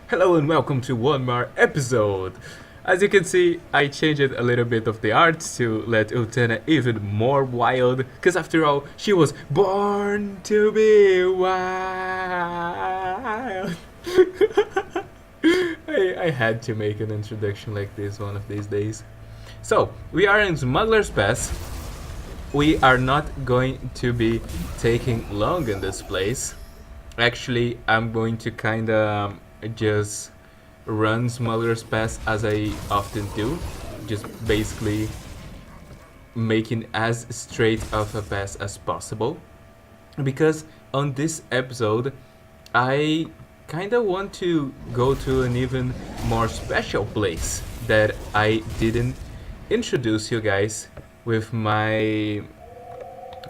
Hello and welcome to one more episode. As you can see, I changed a little bit of the art to let Utena even more wild, because after all, she was born to be wild. I had to make an introduction like this one of these days. So, we are in Smuggler's Pass. We are not going to be taking long in this place. Actually, I'm going to kinda just run Smuggler's Pass as I often do, just basically making as straight of a pass as possible, because on this episode I kinda want to go to an even more special place that I didn't introduce you guys with my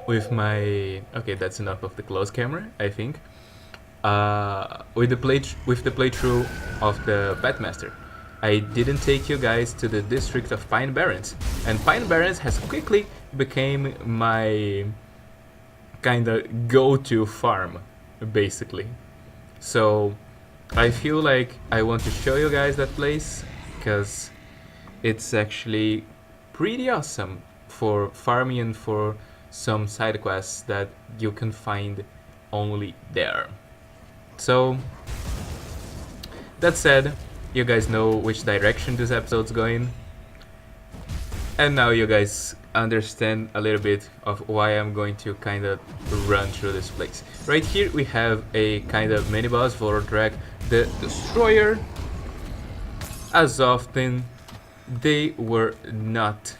okay, that's enough of the close camera, I think. With the playthrough of the Petmaster, I didn't take you guys to the district of Pine Barrens, and Pine Barrens has quickly became my kinda go-to farm, basically. So I feel like I want to show you guys that place because it's actually pretty awesome for farming and for some side quests that you can find only there. So, that said, you guys know which direction this episode's going, and now you guys understand a little bit of why I'm going to kind of run through this place. Right here we have a kind of mini boss, Volodrak the Destroyer. As often, they were not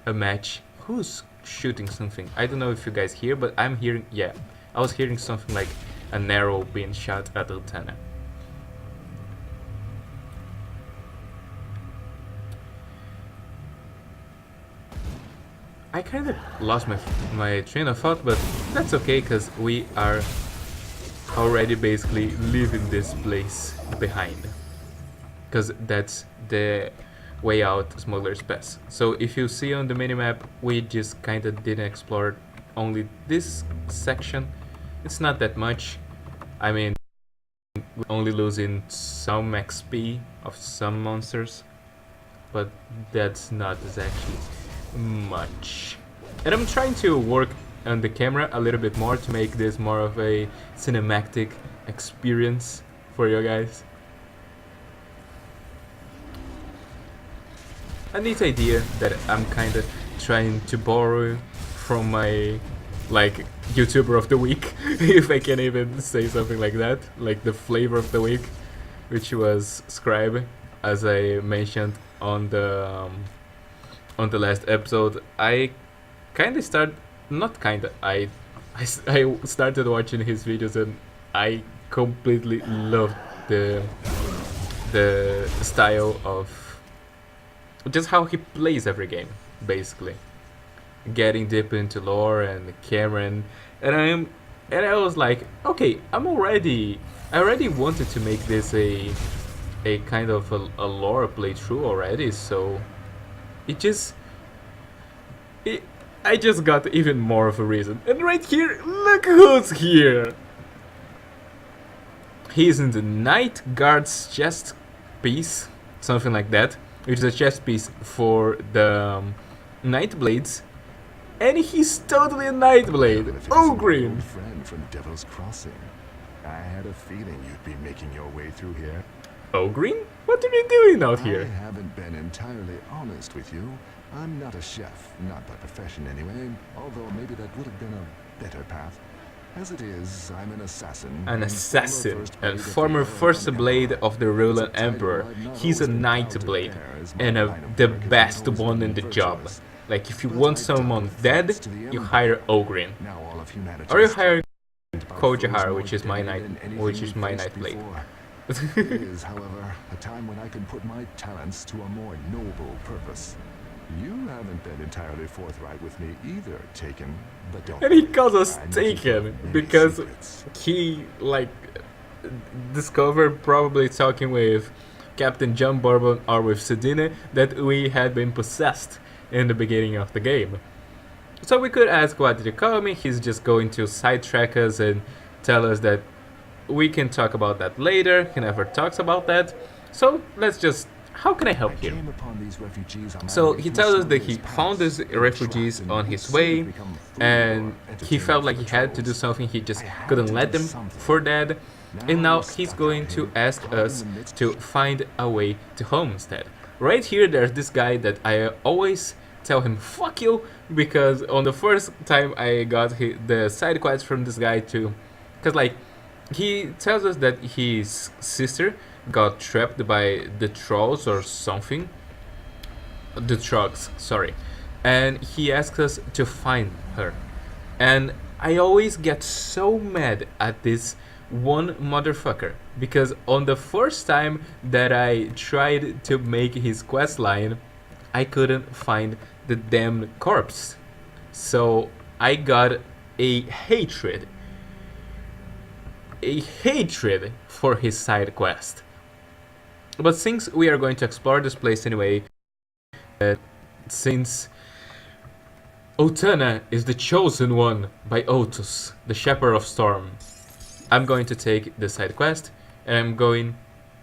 a match. Who's shooting something? I don't know if you guys hear, but I'm hearing, yeah, I was hearing something like an arrow being shot at Utena. I kind of lost my train of thought, but that's okay because we are already basically leaving this place behind, because that's the way out Smuggler's Pass. So if you see on the minimap, we just kind of didn't explore only this section. It's not that much. I mean, we're only losing some XP of some monsters, but that's not exactly much. And I'm trying to work on the camera a little bit more to make this more of a cinematic experience for you guys. A neat idea that I'm kind of trying to borrow from my YouTuber of the week, if I can even say something like that, like the flavor of the week, which was Scribe, as I mentioned on the last episode. I kind of I started watching his videos and I completely loved the style of just how he plays every game, basically. Getting deep into lore and Cameron, and I was like, okay, I already wanted to make this a kind of a lore playthrough already, so I just got even more of a reason. And right here, look who's here! He's in the Night Guard's chest piece, something like that, which is a chest piece for the Night Blades. And he's totally a Nightblade. Oh, green. Friend from Devil's Crossing. I had a feeling you'd be making your way through here. Oh, green? What are you doing out here? I haven't been entirely honest with you. I'm not a chef, not by profession anyway, although maybe that would have been a better path. As it is, I'm an assassin. An assassin, and former First Blade of the Rulan Emperor. He's a Nightblade, and the best one in the job. Like, if you want someone dead, you hire Ogrin, or you hire Kojahar, which is my Nightblade. It is, however, a time when I can put my talents to a more noble purpose. You haven't been entirely forthright with me either, Taken, but don't. And he calls us Taken because he discovered, probably talking with Captain John Bourbon or with Sedine, that we had been possessed in the beginning of the game. So we could ask, what did you call me? He's just going to sidetrack us and tell us that we can talk about that later. He never talks about that. So let's just, how can I help I here? came upon these refugees on my So way he through tells us that he Sumeria's found past. these They were refugees trapped on and his soon way, become food and or he entertainment felt like for he the had to do trolls. something. He just I had couldn't to let do them something. for dead, and Now now we're he's stuck going out to here, ask caught us in the midst to find a way to homestead. Right here, there's this guy that I always tell him fuck you, because on the first time I got the side quest from this guy too, because like he tells us that his sister got trapped by the trolls or something, the trucks, sorry, and he asks us to find her. And I always get so mad at this one motherfucker, because on the first time that I tried to make his quest line, I couldn't find the damn corpse. So I got a hatred for his side quest. But since we are going to explore this place anyway, since Otana is the chosen one by Otus, the Shepherd of Storm, I'm going to take the side quest and I'm going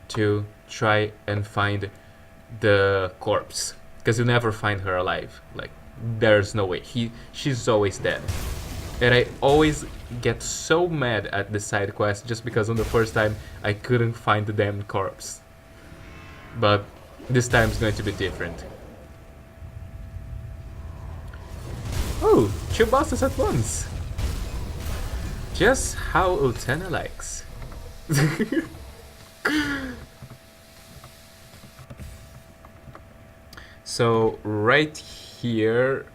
to try and find the corpse, because you never find her alive. Like, there's no way. She's always dead. And I always get so mad at the side quest just because on the first time I couldn't find the damn corpse. But this time is going to be different. Oh, 2 bosses at once! Just how Utena likes. So right here,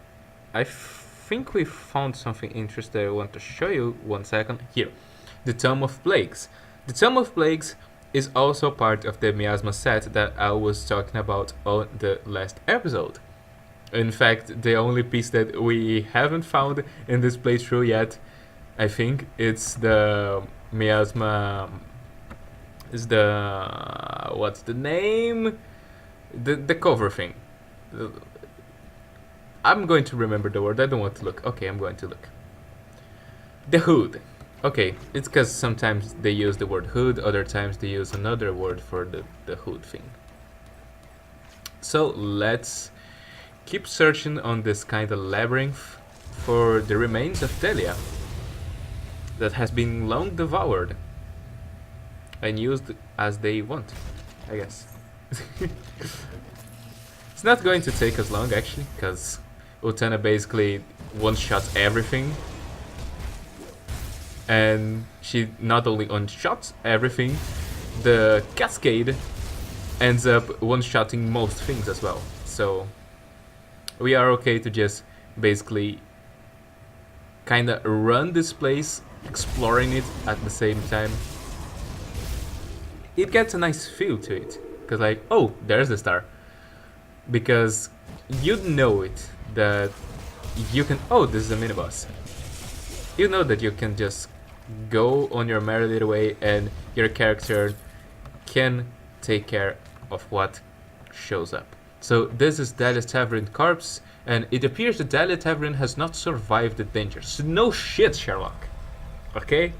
I think we found something interesting I want to show you. 1 second. Here, the Tome of Plagues. The Tome of Plagues is also part of the Miasma set that I was talking about on the last episode. In fact, the only piece that we haven't found in this playthrough yet, I think, it's the Miasma. Is the, what's the name? The cover thing. I'm going to remember the word. I don't want to look. Okay, I'm going to look. The hood. Okay, it's because sometimes they use the word hood, other times they use another word for the hood thing. So let's keep searching on this kind of labyrinth for the remains of Delia that has been long devoured and used as they want, I guess. It's not going to take us long actually, because Utena basically one-shots everything, and she not only one-shots everything, the cascade ends up one-shotting most things as well. So we are okay to just basically kinda run this place, exploring it at the same time. It gets a nice feel to it, because like, oh, there's the star. Because you know it, that you can, oh, this is a mini-boss. You know that you can just go on your merry little way and your character can take care of what shows up. So this is Dahlia Tavern corpse, and it appears that Dahlia Tavern has not survived the dangers. No shit, Sherlock. Okay?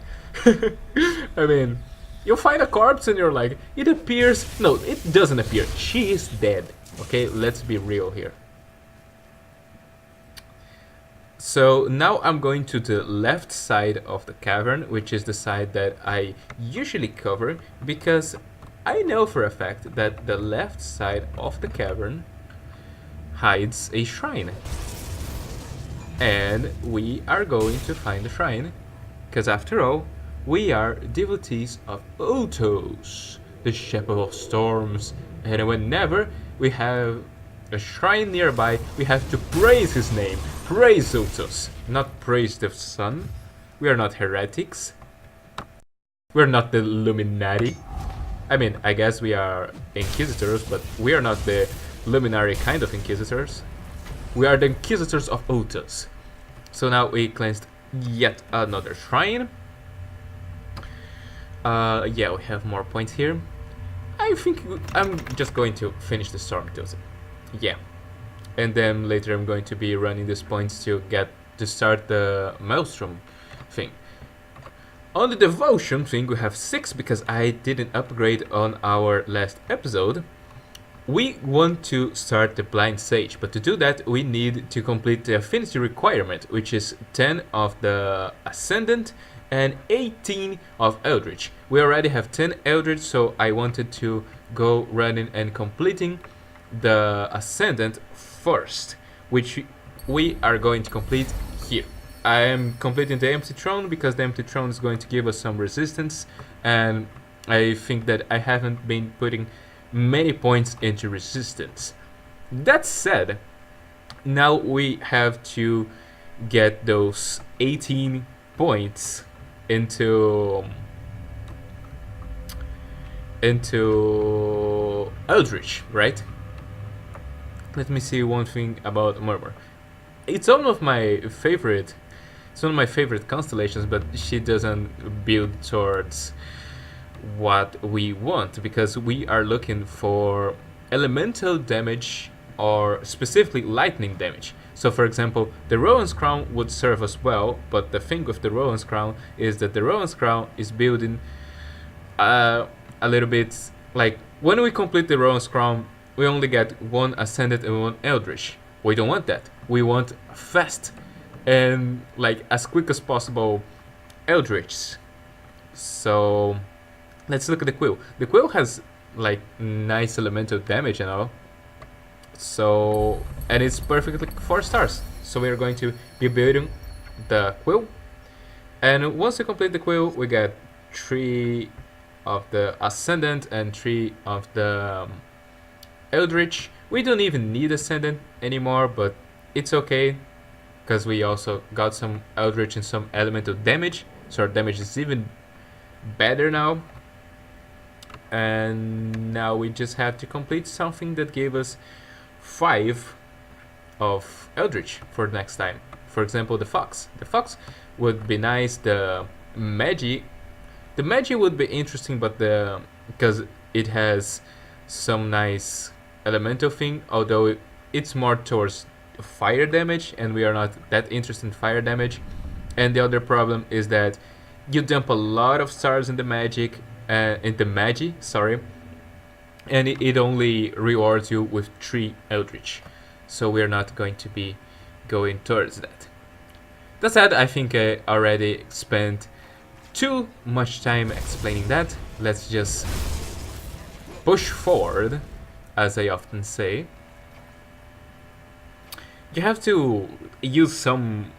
I mean, you find a corpse and you're like, it appears, no, it doesn't appear, she is dead. Okay, let's be real here. So now I'm going to the left side of the cavern, which is the side that I usually cover, because I know for a fact that the left side of the cavern hides a shrine. And we are going to find the shrine, because after all, we are devotees of Otos, the Shepherd of Storms, and whenever we have a shrine nearby, we have to praise his name, praise Otos, not praise the sun. We are not heretics. We're not the Illuminati. I mean, I guess we are Inquisitors, but we are not the Luminary kind of Inquisitors. We are the Inquisitors of Otos. So now we cleansed yet another shrine. Yeah, we have more points here. I think I'm just going to finish the storm totem. Yeah. And then later I'm going to be running these points to start the Maelstrom thing. On the devotion thing, we have 6 because I didn't upgrade on our last episode. We want to start the blind sage, but to do that we need to complete the affinity requirement, which is 10 of the ascendant and 18 of eldritch. We already have 10 eldritch, so I wanted to go running and completing the ascendant first, which we are going to complete here. I am completing the empty throne because the empty throne is going to give us some resistance, and I think that I haven't been putting many points into resistance. That said, now we have to get those 18 points into Eldritch, right? Let me see one thing about Murmur. It's one of my favorite constellations, but she doesn't build towards what we want because we are looking for elemental damage or specifically lightning damage. So for example, the Rowan's Crown would serve us well, but the thing with the Rowan's Crown is that the Rowan's Crown is building a little bit like when we complete the Rowan's Crown, we only get 1 Ascendant and 1 Eldritch. We don't want that. We want fast and like as quick as possible Eldritch. So let's look at the quill. The quill has like nice elemental damage and all. So, and it's perfectly 4 stars. So we are going to be building the quill. And once we complete the quill, we get 3 of the Ascendant and 3 of the Eldritch. We don't even need Ascendant anymore, but it's okay because we also got some Eldritch and some elemental damage. So our damage is even better now. And now we just have to complete something that gave us 5 of Eldritch for next time. For example, the Fox. The Fox would be nice. The Magi would be interesting, but because it has some nice elemental thing, although it's more towards fire damage, and we are not that interested in fire damage. And the other problem is that you dump a lot of stars in the Magi, and it only rewards you with 3 Eldritch. So we're not going to be going towards that. That said, I think I already spent too much time explaining that. Let's just push forward, as I often say. You have to use some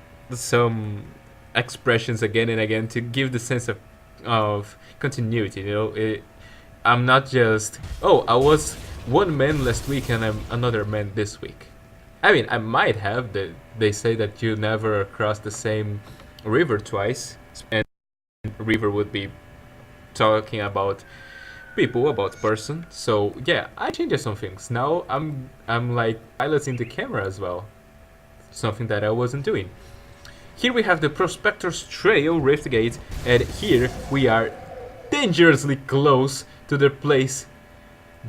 expressions again and again to give the sense of continuity, you know. I'm not just, oh, I was one man last week and I'm another man this week. I mean, I might have. They say that you never cross the same river twice, and river would be talking about people, about person. So yeah, I changed some things. Now I'm like piloting the camera as well, something that I wasn't doing. Here we have the Prospector's Trail Rift Gate, and here we are dangerously close to the place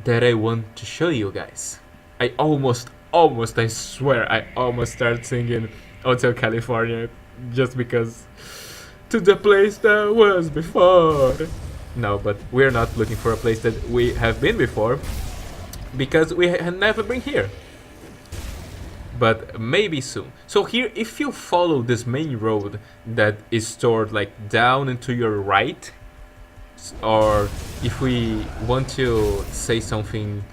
that I want to show you guys. I I swear, I almost started singing Hotel California just because to the place that was before. No, but we're not looking for a place that we have been before because we had never been here. But maybe soon. So here, if you follow this main road that is stored like down and to your right, or if we want to say something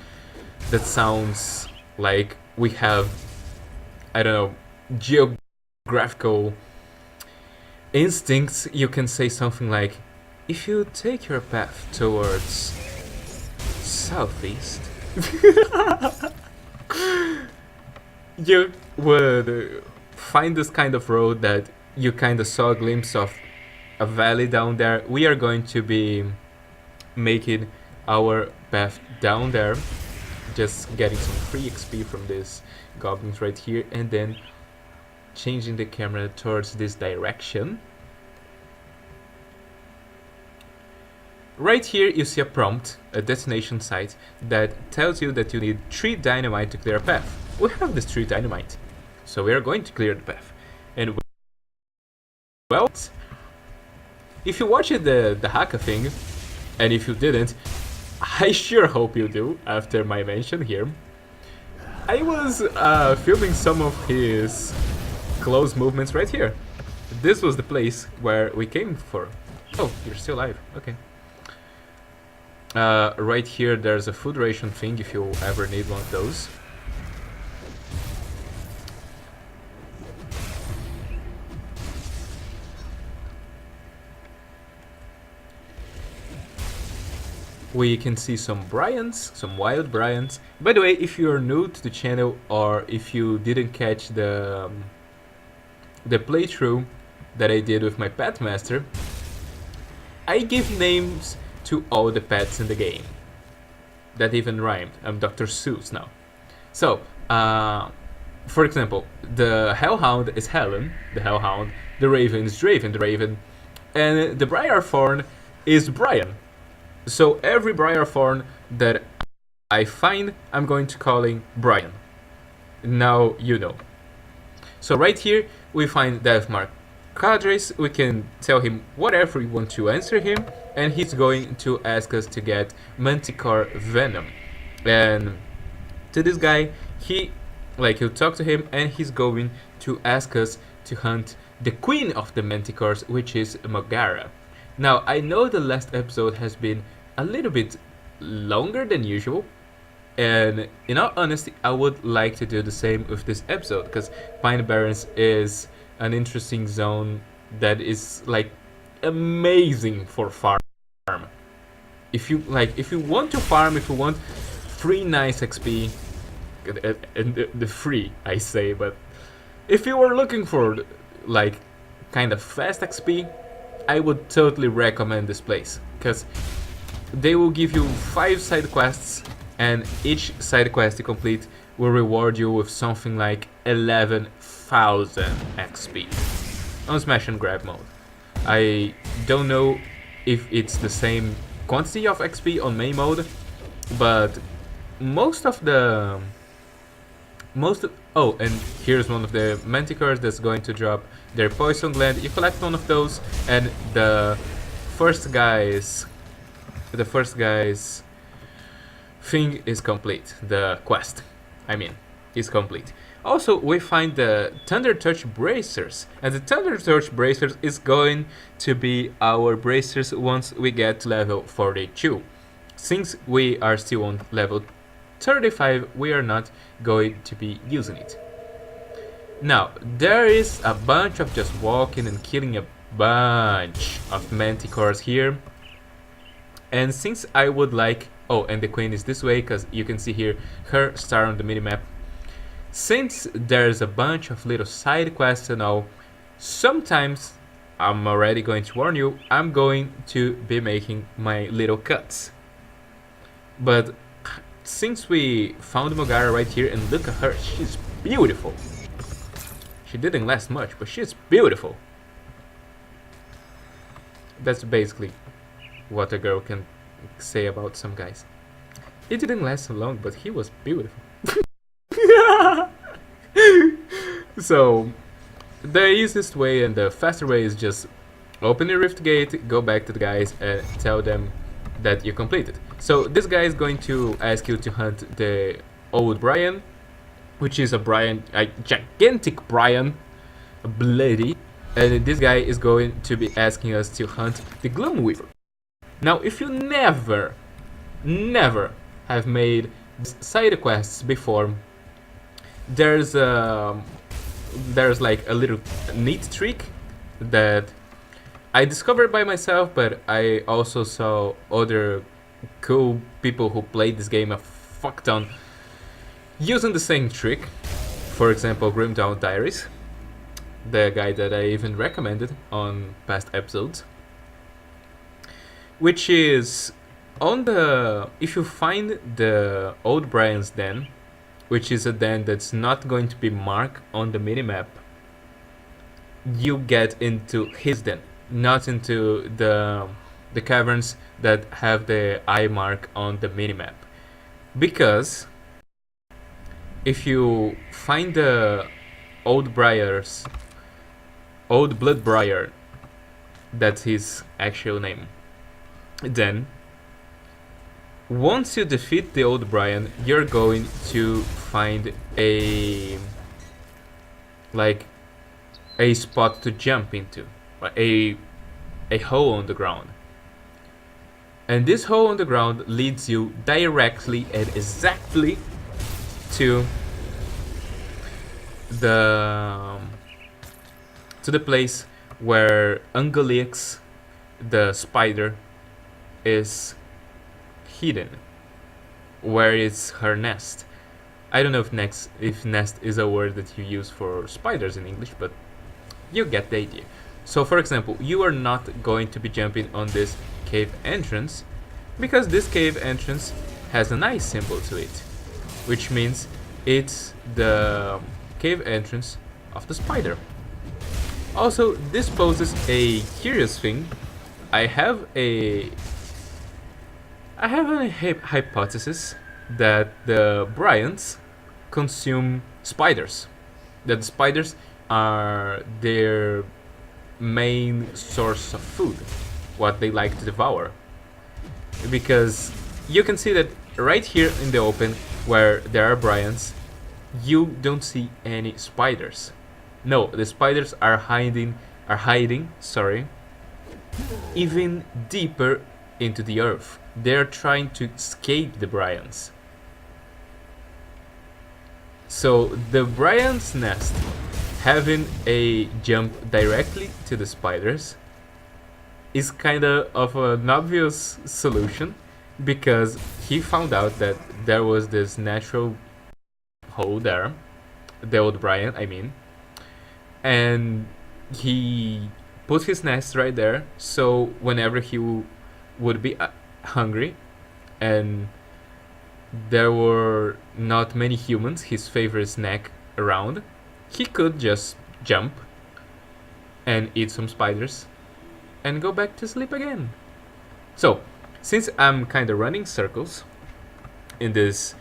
that sounds like we have, I don't know, geographical instincts, you can say something like, if you take your path towards southeast, you would find this kind of road that you kind of saw a glimpse of a valley down there. We are going to be making our path down there, just getting some free XP from these goblins right here, and then changing the camera towards this direction. Right here you see a prompt, a destination site, that tells you that you need 3 dynamite to clear a path. We have this 3 dynamite, so we are going to clear the path. And well, if you watched the Haka thing, and if you didn't, I sure hope you do after my mention here. I was filming some of his close movements right here. This was the place where we came for. Oh, you're still alive. Okay. Right here, there's a food ration thing if you ever need one of those. We can see some Bryans, some wild Bryans. By the way, if you're new to the channel or if you didn't catch the playthrough that I did with my pet master, I give names to all the pets in the game. That even rhymed. I'm Dr. Seuss now. So, for example, the Hellhound is Helen, the Hellhound. The Raven is Draven, the Raven. And the Briarthorn is Brian. So every Briarthorn that I find, I'm going to call him Brian. Now you know. So right here, we find Deathmark Cadres. We can tell him whatever we want to answer him, and he's going to ask us to get Manticore Venom. And to this guy, he'll talk to him, and he's going to ask us to hunt the queen of the Manticores, which is Mogara. Now, I know the last episode has been a little bit longer than usual, and in all honesty, I would like to do the same with this episode, because Pine Barrens is an interesting zone that is like amazing for farm. If you want to farm, if you want free nice XP, and the free I say, but if you were looking for like kind of fast XP, I would totally recommend this place, because they will give you 5 side quests, and each side quest you complete will reward you with something like 11,000 XP on smash and grab mode. I don't know if it's the same quantity of XP on main mode, but oh, and here's one of the Manticores that's going to drop their poison gland. You collect one of those, and the first guy's thing is complete. The quest, I mean, is complete. Also, we find the Thunder Touch Bracers, and the Thunder Touch Bracers is going to be our bracers once we get to level 42. Since we are still on level 35, we are not going to be using it. Now, there is a bunch of just walking and killing a bunch of Manticores here. And since I would like... Oh, and the queen is this way, because you can see here her star on the minimap. Since there's a bunch of little side quests and all, sometimes, I'm already going to warn you, I'm going to be making my little cuts. But since we found Mogara right here, and look at her, she's beautiful. She didn't last much, but she's beautiful. That's basically what a girl can say about some guys. It didn't last so long, but he was beautiful. So, the easiest way and the faster way is just open the rift gate, go back to the guys and tell them that you completed. So this guy is going to ask you to hunt the old Brian, which is a gigantic Brian, a bloody, and this guy is going to be asking us to hunt the Gloomweaver. Now, if you never have made side quests before, there's like a little neat trick that I discovered by myself, but I also saw other cool people who played this game a fuck ton using the same trick. For example, Grimdown Diaries, the guy that I even recommended on past episodes, which is on the... if you find the old Brian's den, which is a den that's not going to be marked on the minimap, you get into his den, not into the caverns that have the eye mark on the minimap. Because if you find the old Blood Briar That's his actual name. Then, once you defeat the old Brian, you're going to find a spot to jump into, a hole on the ground. And this hole on the ground leads you directly and exactly to the place where Angolix, the spider, is hidden, where is her nest. I don't know if nest is a word that you use for spiders in English, but you get the idea. So for example, you are not going to be jumping on this cave entrance because this cave entrance has an eye symbol to it, which means it's the cave entrance of the spider. Also, this poses a curious thing. I have a hypothesis that the Bryans consume spiders. That spiders are their main source of food, what they like to devour. Because you can see that right here in the open, where there are Bryans, you don't see any spiders. No, the spiders are hiding, even deeper into the earth. They're trying to escape the Bryans. So the Bryans' nest having a jump directly to the spiders is kind of an obvious solution, because he found out that there was this natural hole there, the old Brian, I mean, and he put his nest right there, so whenever he would be hungry and there were not many humans, his favorite snack, around, he could just jump and eat some spiders and go back to sleep again. So, since I'm kind of running circles in this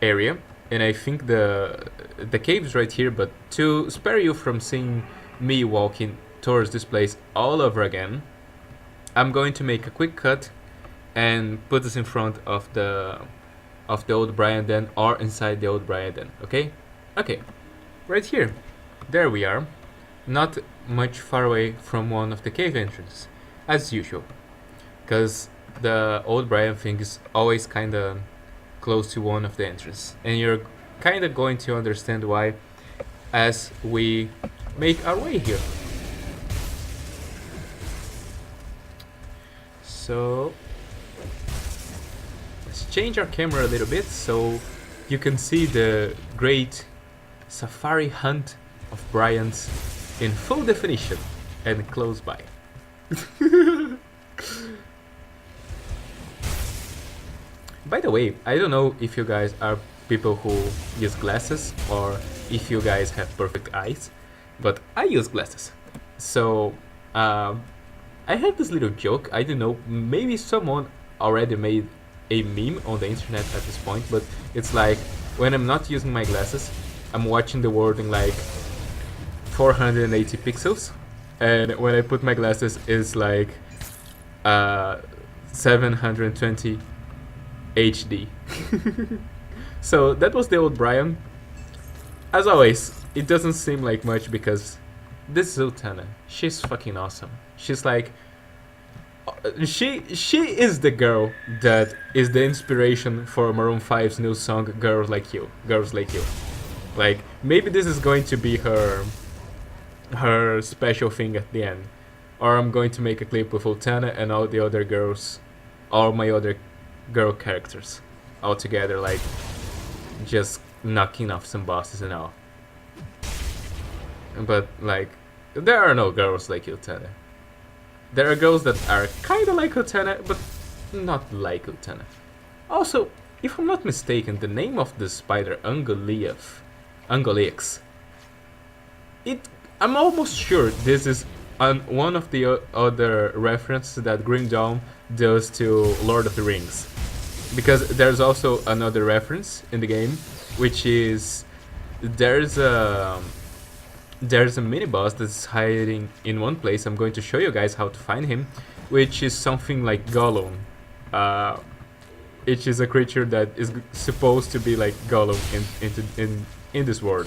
area, and I think the cave's right here, but to spare you from seeing me walking towards this place all over again, I'm going to make a quick cut and put this in front of the old Brian Den, or inside the old Brian Den, okay? Okay, right here. There we are. Not much far away from one of the cave entrances, as usual. Because the old Brian thing is always kinda close to one of the entrances. And you're kinda going to understand why as we make our way here. So let's change our camera a little bit so you can see the great safari hunt of Bryans in full definition and close by. By the way, I don't know if you guys are people who use glasses or if you guys have perfect eyes, but I use glasses. So I have this little joke. I don't know, maybe someone already made a meme on the internet at this point, but it's like when I'm not using my glasses, I'm watching the world in like 480 pixels, and when I put my glasses, it's like 720 HD. So that was the old Brian. As always, it doesn't seem like much because this Zultana, she's fucking awesome. She's like, she is the girl that is the inspiration for Maroon 5's new song Girls Like You. Like, maybe this is going to be her special thing at the end, or I'm going to make a clip with Ultana and all the other girls, all my other girl characters all together, like just knocking off some bosses and all. But like, there are no girls like Ultana. There are girls that are kinda like Ultana, but not like Ultana. Also, if I'm not mistaken, the name of the spider, Angolix, I'm almost sure this is one of the other references that Grim Dawn does to Lord of the Rings. Because there's also another reference in the game, which is there's a there's a mini boss that's hiding in one place. I'm going to show you guys how to find him, which is something like Gollum. It is a creature that is supposed to be like Gollum in this world,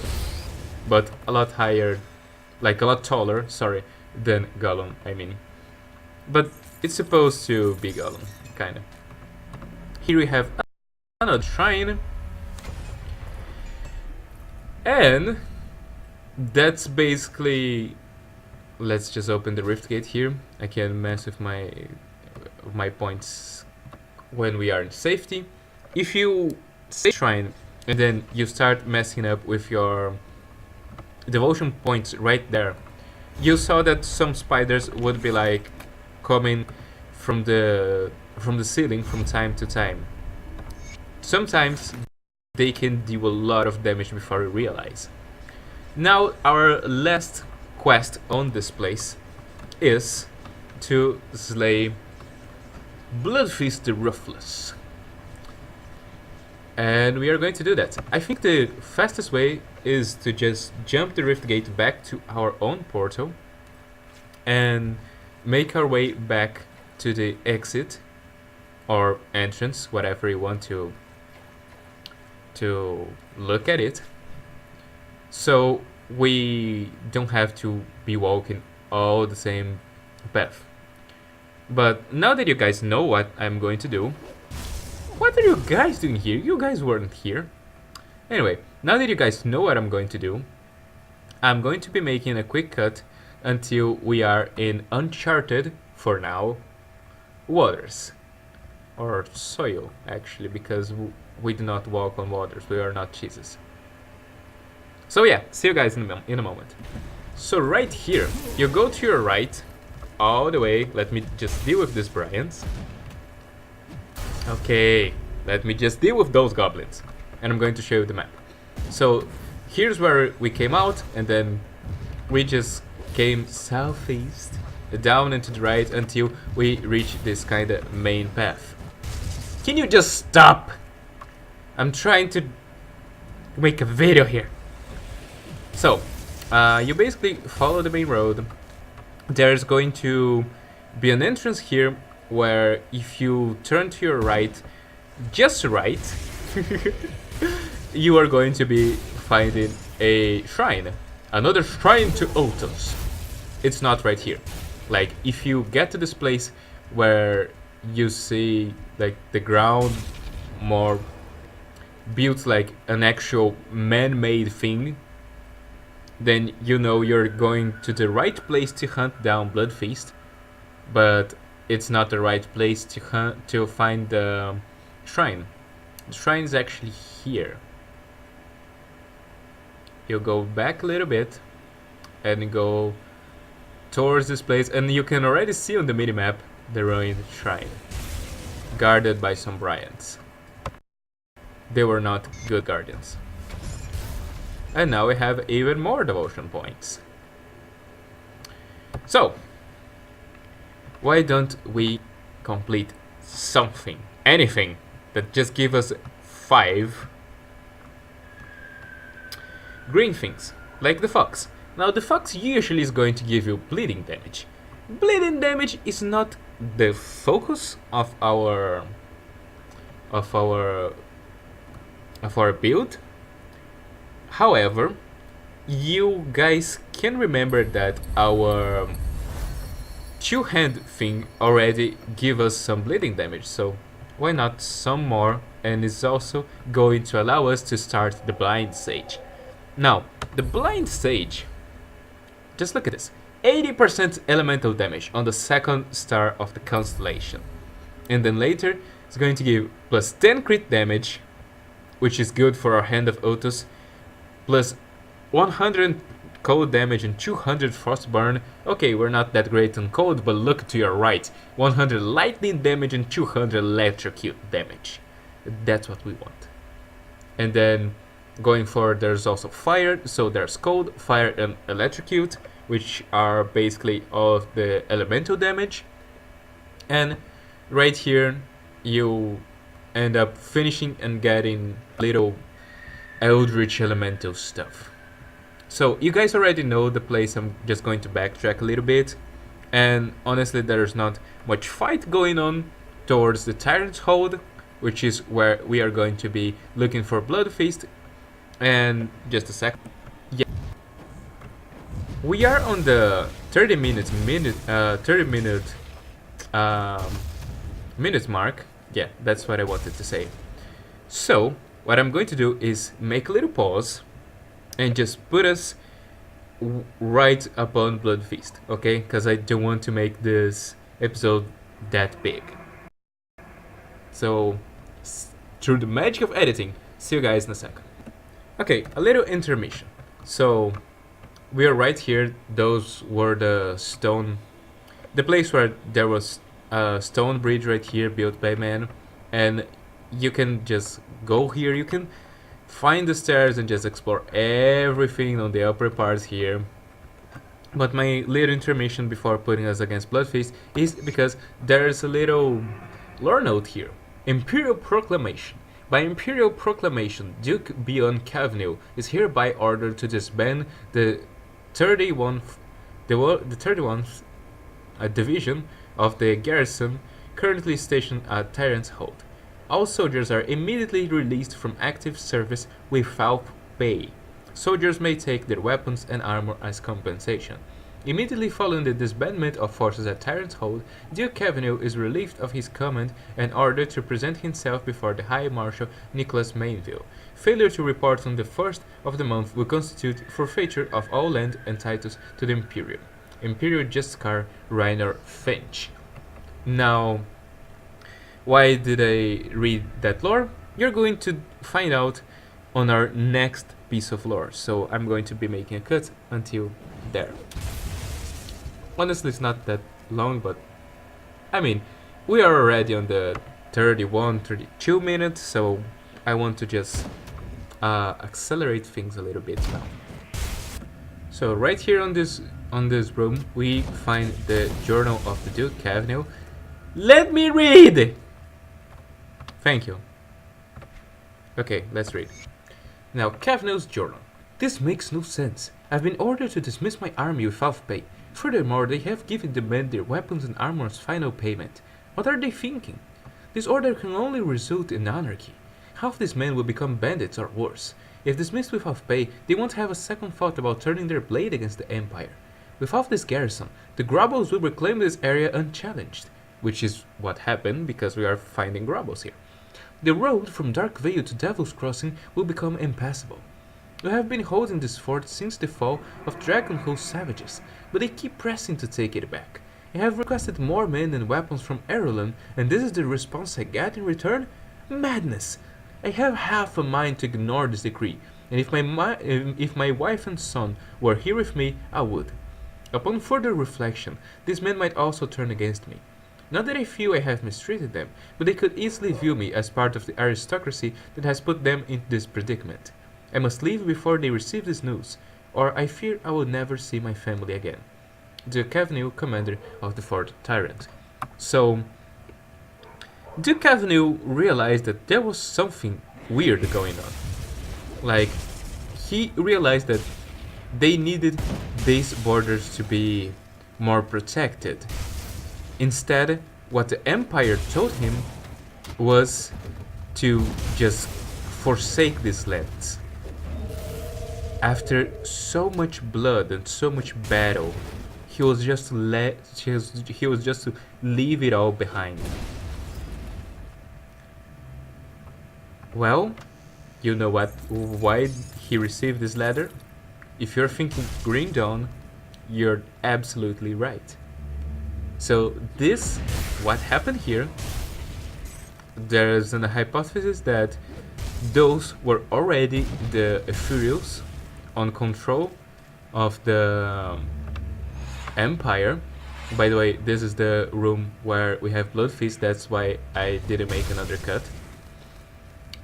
but a lot higher, like a lot taller, sorry, than Gollum, I mean. But it's supposed to be Gollum, kinda. Here we have another shrine, and that's basically. Let's just open the rift gate here. I can mess with my points when we are in safety. If you say shrine and then you start messing up with your devotion points right there, you saw that some spiders would be like coming from the ceiling from time to time. Sometimes they can do a lot of damage before you realize. Now our last quest on this place is to slay Bloodfeast the Ruthless. And we are going to do that. I think the fastest way is to just jump the rift gate back to our own portal and make our way back to the exit or entrance, whatever you want to look at it. So we don't have to be walking all the same path. But now that you guys know what I'm going to do, what are you guys doing here? You guys weren't here. Anyway, now that you guys know what I'm going to do, I'm going to be making a quick cut until we are in uncharted, for now, waters. Or soil, actually, because we do not walk on waters. We are not Jesus. So yeah, see you guys in a moment. So right here, you go to your right, all the way. Let me just deal with these Bryans. Okay, let me just deal with those goblins. And I'm going to show you the map. So here's where we came out, and then we just came southeast, down and to the right until we reach this kind of main path. Can you just stop? I'm trying to make a video here. So, you basically follow the main road. There's going to be an entrance here where if you turn to your right, just right, you are going to be finding a shrine. Another shrine to Otos. It's not right here. Like, if you get to this place where you see like the ground more built like an actual man-made thing, then you know you're going to the right place to hunt down Bloodfeast, but it's not the right place to find the shrine. The shrine is actually here. You go back a little bit and go towards this place, and you can already see on the minimap the ruined shrine, guarded by some Bryans. They were not good guardians. And now we have even more devotion points. So, why don't we complete something, anything, that just give us 5 green things, like the fox. Now the fox usually is going to give you bleeding damage. Bleeding damage is not the focus of our build. However, you guys can remember that our two-hand thing already give us some bleeding damage, so why not some more? And it's also going to allow us to start the blind sage. Now, the blind sage, just look at this, 80% elemental damage on the 2nd star of the constellation, and then later it's going to give plus 10 crit damage, which is good for our Hand of Otos, plus 100 cold damage and 200 frostburn. Okay, we're not that great on cold, but look to your right, 100 lightning damage and 200 electrocute damage. That's what we want. And then going forward, there's also fire, so there's cold, fire, and electrocute, which are basically all of the elemental damage. And right here, you end up finishing and getting little eldritch elemental stuff. So you guys already know the place. I'm just going to backtrack a little bit. And honestly, there's not much fight going on towards the Tyrant's Hold, which is where we are going to be looking for Blood Feast. And just a sec. Yeah, we are on the 30 minutes mark. Yeah, that's what I wanted to say. So what I'm going to do is make a little pause and just put us right upon Blood Feast, okay? Because I don't want to make this episode that big. So through the magic of editing, see you guys in a second. Okay, a little intermission. So we are right here. Those were the place where there was a stone bridge right here built by man, and you can just go here. You can find the stairs and just explore everything on the upper parts here. But my little intermission before putting us against Bloodfeast is because there's a little lore note here. Imperial Proclamation. By Imperial Proclamation, Duke Beyond Cavenil is hereby ordered to disband the 31th division of the garrison currently stationed at Tyrant's Hold. All soldiers are immediately released from active service without pay. Soldiers may take their weapons and armor as compensation. Immediately following the disbandment of forces at Tyrant's Hold, Duke Cavenil is relieved of his command and ordered to present himself before the High Marshal Nicholas Mainville. Failure to report on the 1st of the month will constitute forfeiture of all land and titles to the Imperial Justicar Rainer Finch. Now, why did I read that lore? You're going to find out on our next piece of lore, so I'm going to be making a cut until there. Honestly, it's not that long, but I mean, we are already on the 32 minutes, so I want to just accelerate things a little bit now. So right here on this room, we find the journal of the Duke Cavenil. Let me read! Thank you. Okay, let's read. Now, Cavenil's journal. This makes no sense. I've been ordered to dismiss my army without pay. Furthermore, they have given the men their weapons and armor as final payment. What are they thinking? This order can only result in anarchy. Half these men will become bandits or worse. If dismissed without pay, they won't have a second thought about turning their blade against the Empire. Without this garrison, the Grubbles will reclaim this area unchallenged, which is what happened because we are finding Grubbles here. The road from Dark Vale to Devil's Crossing will become impassable. We have been holding this fort since the fall of Dragonhost savages, but they keep pressing to take it back. I have requested more men and weapons from Erulon, and this is the response I get in return? Madness! I have half a mind to ignore this decree, and if my wife and son were here with me, I would. Upon further reflection, these men might also turn against me. Not that I feel I have mistreated them, but they could easily view me as part of the aristocracy that has put them in this predicament. I must leave before they receive this news, or I fear I will never see my family again. Duke Cavenil, commander of the Fort Tyrant. So, Duke Cavenil realized that there was something weird going on. Like, he realized that they needed these borders to be more protected. Instead, what the Empire told him was to just forsake these lands. After so much blood and so much battle, he was just to leave it all behind. Well, you know what? Why he received this letter? If you're thinking Green Dawn, you're absolutely right. So this, what happened here, there's a hypothesis that those were already the Ethereals on control of the Empire. By the way, this is the room where we have Blood Feast, that's why I didn't make another cut.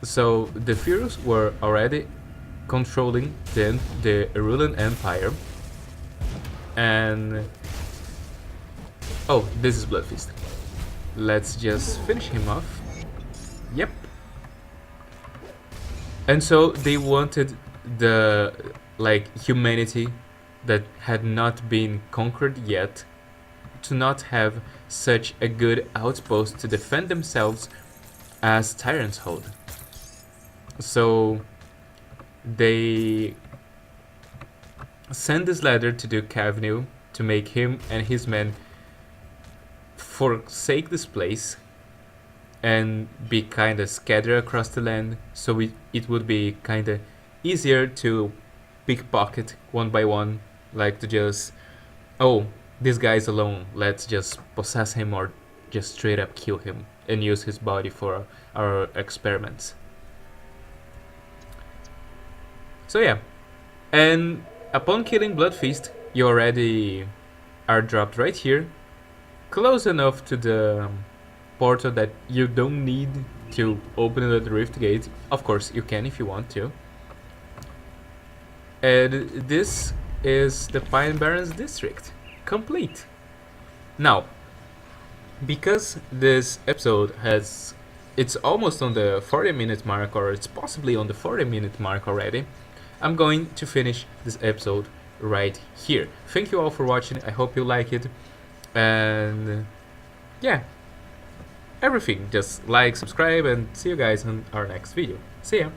So the Ethereals were already controlling the Erulon Empire, and oh, this is Blood Feast. Let's just finish him off. Yep. And so they wanted like humanity that had not been conquered yet to not have such a good outpost to defend themselves as tyrants hold. So they send this letter to Duke Cavnil to make him and his men forsake this place and be kind of scattered across the land, so it would be kind of easier to pickpocket one by one, like to just, oh, this guy's alone, let's just possess him or just straight up kill him and use his body for our experiments. So yeah, and upon killing Bloodfeast, you already are dropped right here, close enough to the portal that you don't need to open the rift gate. Of course, you can if you want to. And this is the Pine Barrens district, complete. Now, because this episode it's almost on the 40-minute mark, or it's possibly on the 40-minute mark already, I'm going to finish this episode right here. Thank you all for watching. I hope you like it. And yeah, everything. Just like, subscribe, and see you guys in our next video. See ya!